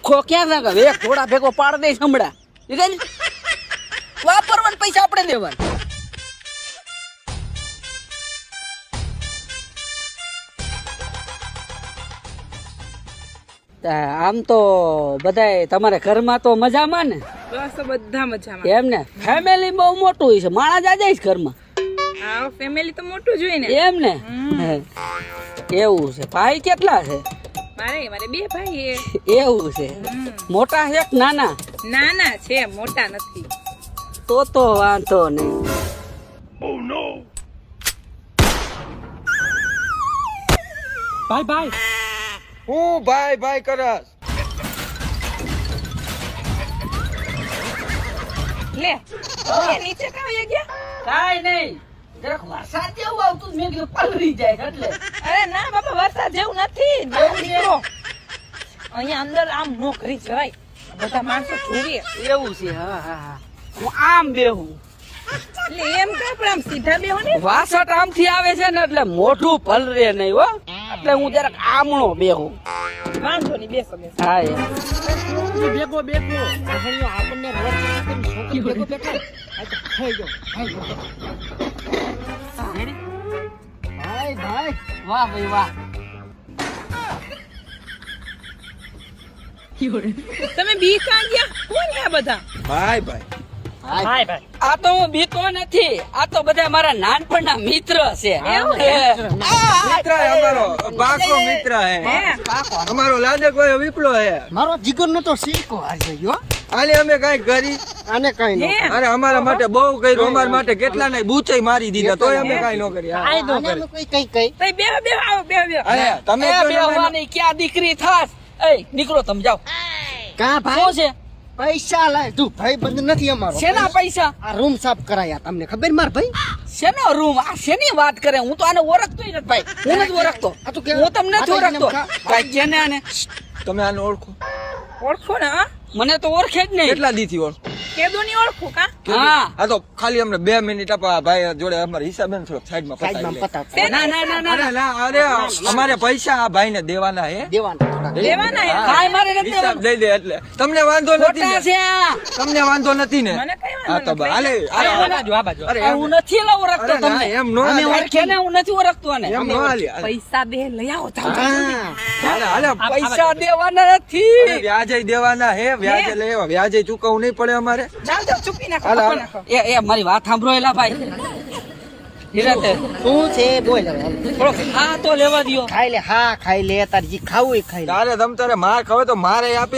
મૂર્ખો ક્યાં ના ગયો એક થોડા ભેગો પાડ દે હમણાં વાપરવાના પૈસા આપણે દેવાના આમ તો બધાય તમારા ઘરમાં તો મજામાં ને બસ બધા મજામાં એમ ને ફેમિલી બહુ મોટું હોય છે માણસ જાજે છે ઘરમાં હા ફેમિલી તો મોટું જ હોય ને એમ ને એવું છે ભાઈ કેટલા છે મારે બે ભાઈ એવું છે મોટા છે કે નાના નાના છે મોટા નથી તો વાંધો નહીં ભાઈ હું ભાઈ કરસ લે એ નીચે કાવી ગયા કાઈ નહીં જરાક વરસાદ જેવું આવતું મેં કીધું પલળી જાય એટલે અરે ના બાપા વરસાદ જેવું નથી નીકળો અહીંયા અંદર આમ નો કરી જવાય બધા માણસો જોવે એવું છે હા હું આમ બેહું એટલે એમ કે આપણે આમ સીધા બેહો ને વાસટ આમથી આવે છે ને એટલે મોઢું પલરે નહીં હો એટલે હું જરાક આમણો બેહું વાંધો નહીં બેસો હા એમ બેગો ઘણીઓ આપણને રોડ છોકરી બેગો બેઠો આ તો થઈ ગયો ભાઈ વાહ ભાઈ વાહ તમે બી કાં ગયા કોણ આ બધા ભાઈ આ તો હું બીતો નથી આ તો બધા મારા નાનપણના મિત્ર છે એવું મિત્ર હે અમારો પાકો મિત્ર હે અમારો લાડક ભાઈ વિપલો હે મારો જીગરનો તો સિક્કો હારી ગયો આલે અમે કઈ કરી આને કઈ ન અરે અમારા માટે બહુ કર્યું અમારા માટે કેટલા ને બૂચે મારી દીધા તોય અમે કઈ ન કરી આઈ નો કઈ તઈ બે આવો બે અરે તમે એ કયો ને અમે- બેહવાની ક્યાં દીકરી થાસ એ નીકળો તમે જાઓ કા શું ભાઈ છે પૈસા લાય તું ભાઈ બંધ નથી અમારો શેના પૈસા આ રૂમ સાફ કરાયા તમને ખબર માર ભાઈ શેનો રૂમ આ શેની વાત કરે હું તો આને ઓળખતો ય નથી ભાઈ હું નથી ઓળખતો આ તો કેવું? હું તમને નથી આ તો ઓળખતો એમ ભાઈ કેને આને તમે આને ઓળખો ઓળખો ને હા મને તો ઓળખે જ નહીં કેટલા દી થી ઓળખો કેદો ની ઓળખો કા હા આ તો ખાલી અમને 2 મિનિટ આપા ભાઈ જોડે અમારે હિસાબ ને થોડોક સાઈડમાં સાઈડમાં પતાવી પતાવ ના ના ના ના અરે ના અરે અમારે પૈસા આ ભાઈને દેવાના હે દેવાના થોડા લેવાના હે કાંઈ મારે નથી હિસાબ દેવાનું. દઈ દે એટલે તમને વાંધો નથી ખોટા ને? છે આ. તમને વાંધો નથી ને મને કઈ હા તો વાંધો હાલે નથી હાલે આ બાજુ. અરે આ એમ- હું નથી એલા ઓળખતો અરે ના, તમને એમ નો અમે હાલે. ઓળખે ને હું નથી ઓળખતો આને એમ નો હાલે. પૈસા દે લઈ આવો જાઓ હા હાલે, હાલે. પૈસા દેવાના અરે નથી વ્યાજે દેવાના હે વ્યાજે લેવા વ્યાજે ચૂકવવું નહીં પડે અમારે જાઓ ચૂકી નાખો હાલો, ચૂકી હાલો. નાખો એ મારી વાત સાંભળો એલા ભાઈ હિરતે શું છે બોલ હવે થોડોક હા તો લેવા દ્યો ખાઈ લે હા ખાઈ લે તાર જે ખાવું એ ખાઈ લે તારે તમ તારે માર ખવે તો મારે આપી